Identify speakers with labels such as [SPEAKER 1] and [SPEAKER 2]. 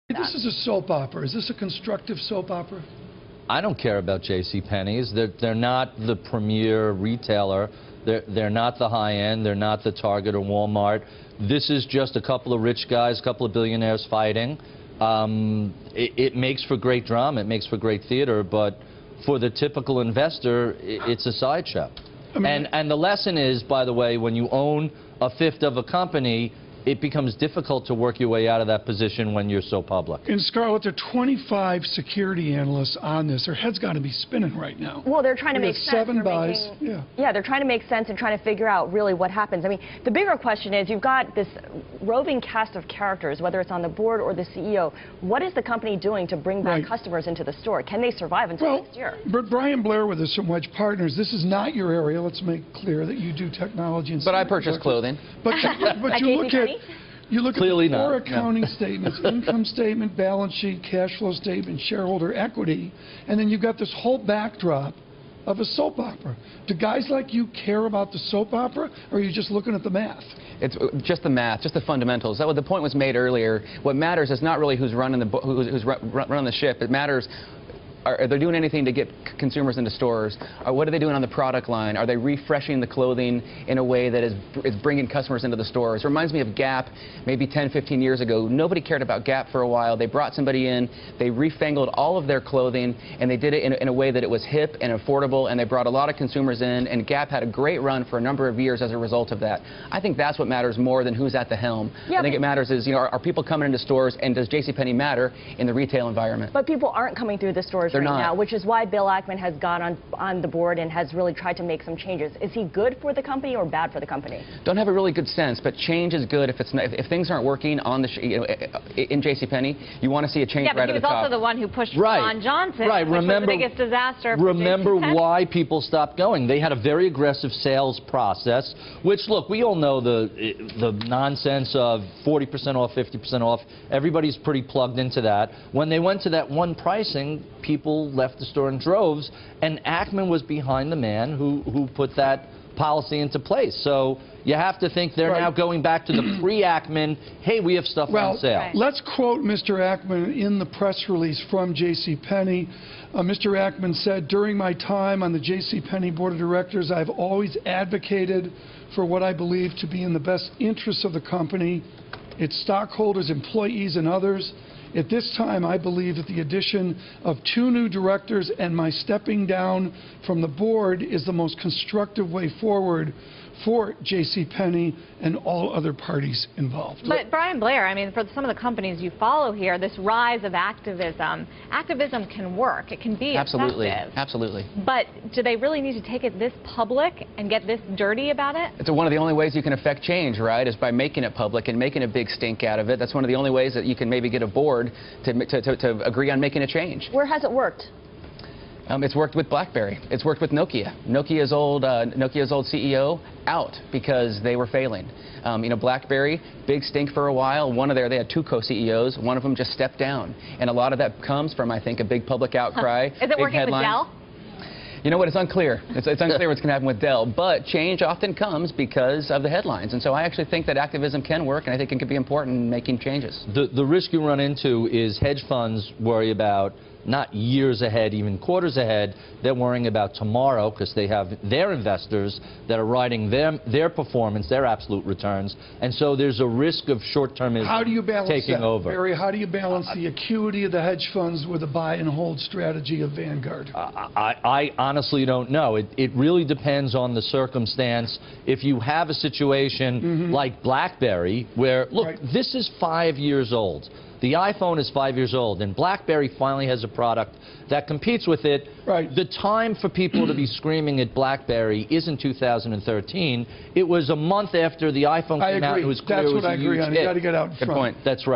[SPEAKER 1] This is a soap opera. Is this a constructive soap opera?
[SPEAKER 2] I don't care about JCPenney's. They're not the premier retailer. They're not the high end. They're not the Target or Walmart. This is just a couple of rich guys, a couple of billionaires fighting. It makes for great drama. It makes for great theater. But for the typical investor, it's a sideshow. I mean, and the lesson is, by the way, when you own a fifth of a company, it becomes difficult to work your way out of that position when you're so public.
[SPEAKER 1] And Scarlett, there are 25 security analysts on this. Their head's got to be spinning right now.
[SPEAKER 3] Well, they're trying to make sense.
[SPEAKER 1] 7 buys.
[SPEAKER 3] Yeah, they're trying to make sense and trying to figure out really what happens. I mean, the bigger question is you've got this roving cast of characters, whether it's on the board or the CEO. What is the company doing to bring back customers into the store? Can they survive until next year?
[SPEAKER 1] But Brian Blair with us from Wedge Partners, this is not your area. Let's make clear that you do technology and
[SPEAKER 4] But I purchase clothing.
[SPEAKER 1] But you look at
[SPEAKER 2] Clearly
[SPEAKER 1] the 4
[SPEAKER 2] not.
[SPEAKER 1] accounting statements, income statement, balance sheet, cash flow statement, shareholder equity, and then you've got this whole backdrop of a soap opera. Do guys like you care about the soap opera, or are you just looking at the math?
[SPEAKER 4] It's just the math, just the fundamentals. The point was made earlier. What matters is not really who's running the ship. It matters. Are they doing anything to get consumers into stores? What are they doing on the product line? Are they refreshing the clothing in a way that is bringing customers into the stores? It reminds me of Gap maybe 10, 15 years ago. Nobody cared about Gap for a while. They brought somebody in, they refangled all of their clothing, and they did it in a way that it was hip and affordable, and they brought a lot of consumers in, and Gap had a great run for a number of years as a result of that. I think that's what matters more than who's at the helm. I think it matters is, are people coming into stores, and does JCPenney matter in the retail environment?
[SPEAKER 3] But people aren't coming through the stores right now, which is why Bill Ackman has gone on the board and has really tried to make some changes. Is he good for the company or bad for the company?
[SPEAKER 4] Don't have a really good sense, but change is good if it's not, if things aren't working on the in JCPenney. You want to see a change right at the top.
[SPEAKER 5] Yeah, but he was also the one who pushed Ron Johnson, which was the biggest disaster for
[SPEAKER 2] JCPenney. Why people stopped going. They had a very aggressive sales process, which, look, we all know the nonsense of 40% off, 50% off. Everybody's pretty plugged into that. When they went to that one pricing, people left the store in droves, and Ackman was behind the man who put that policy into place. So you have to think they're now going back to the pre-Ackman, hey, we have stuff on sale.
[SPEAKER 1] Let's quote Mr. Ackman in the press release from JCPenney. Mr. Ackman said, during my time on the JCPenney board of directors, I've always advocated for what I believe to be in the best interests of the company, its stockholders, employees, and others. At this time, I believe that the addition of 2 new directors and my stepping down from the board is the most constructive way forward for JCPenney and all other parties involved.
[SPEAKER 5] But Brian Blair, I mean, for some of the companies you follow here, this rise of activism can work. It can be effective.
[SPEAKER 4] Absolutely.
[SPEAKER 5] But do they really need to take it this public and get this dirty about it?
[SPEAKER 4] It's one of the only ways you can affect change, right, is by making it public and making a big stink out of it. That's one of the only ways that you can maybe get a board to agree on making a change.
[SPEAKER 3] Where has it worked?
[SPEAKER 4] It's worked with BlackBerry. It's worked with Nokia. Nokia's old CEO out because they were failing. BlackBerry, big stink for a while. They had 2 co-CEOs. One of them just stepped down. And a lot of that comes from, I think, a big public outcry.
[SPEAKER 5] Is it working with Dell?
[SPEAKER 4] You know what? It's unclear. It's unclear what's going to happen with Dell. But change often comes because of the headlines. And so I actually think that activism can work, and I think it can be important in making changes.
[SPEAKER 2] The risk you run into is hedge funds worry about not years ahead, even quarters ahead. They're worrying about tomorrow because they have their investors that are riding their performance, their absolute returns. And so there's a risk of short-termism taking over.
[SPEAKER 1] Barry, how do you balance the acuity of the hedge funds with a buy and hold strategy of Vanguard?
[SPEAKER 2] I honestly don't know. It really depends on the circumstance. If you have a situation like BlackBerry, where, look, this is 5 years old. The iPhone is 5 years old, and BlackBerry finally has a product that competes with it. The time for people to be screaming at BlackBerry isn't 2013. It was a month after the iPhone came out. It was clear it was a huge hit.
[SPEAKER 1] That's what I agree on. You got to get out in front.
[SPEAKER 2] Good point. That's right.